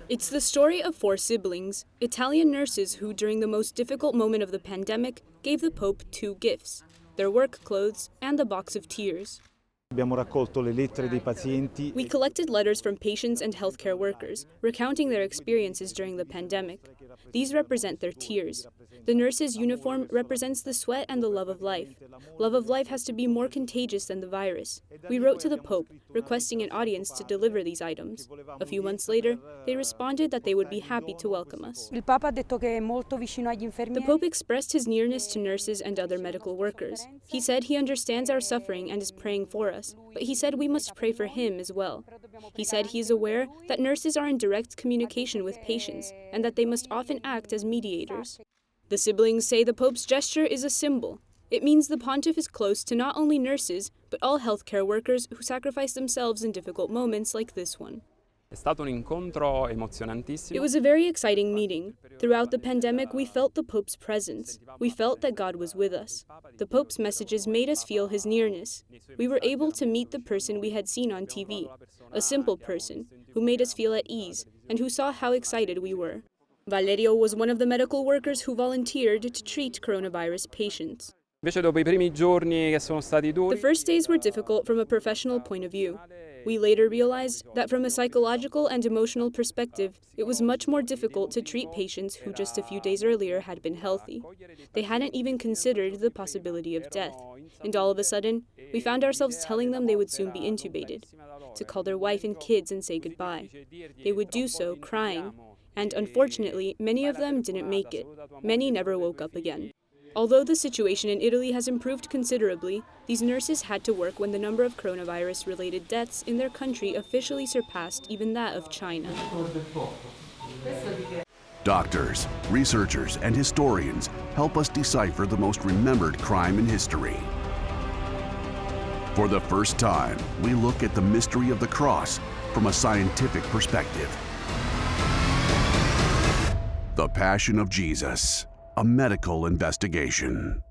It's the story of four siblings, Italian nurses who, during the most difficult moment of the pandemic, gave the Pope two gifts: their work clothes and a box of tears. Abbiamo raccolto le lettere dei pazienti. We collected letters from patients and healthcare workers, recounting their experiences during the pandemic. These represent their tears. The nurse's uniform represents the sweat and the love of life. Love of life has to be more contagious than the virus. We wrote to the Pope, requesting an audience to deliver these items. A few months later, they responded that they would be happy to welcome us. Il Papa ha detto che è molto vicino agli The infermieri. Pope expressed his nearness to nurses and other medical workers. He said he understands our suffering and is praying for us, but he said we must pray for him as well. He said he is aware that nurses are in direct communication with patients and that they must often act as mediators. The siblings say the Pope's gesture is a symbol. It means the pontiff is close to not only nurses, but all healthcare workers who sacrifice themselves in difficult moments like this one. È stato un incontro emozionantissimo. It was a very exciting meeting. Throughout the pandemic, we felt the Pope's presence. We felt that God was with us. The Pope's messages made us feel his nearness. We were able to meet the person we had seen on TV, a simple person who made us feel at ease and who saw how excited we were. Valerio was one of the medical workers who volunteered to treat coronavirus patients. Invece dopo I primi giorni che sono stati duri, The first days were difficult from a professional point of view. We later realized that from a psychological and emotional perspective, it was much more difficult to treat patients who just a few days earlier had been healthy. They hadn't even considered the possibility of death. And all of a sudden, we found ourselves telling them they would soon be intubated, to call their wife and kids and say goodbye. They would do so crying. And unfortunately, many of them didn't make it. Many never woke up again. Although the situation in Italy has improved considerably, these nurses had to work when the number of coronavirus-related deaths in their country officially surpassed even that of China. Doctors, researchers, and historians help us decipher the most remembered crime in history. For the first time, we look at the mystery of the cross from a scientific perspective. The Passion of Jesus, a medical investigation.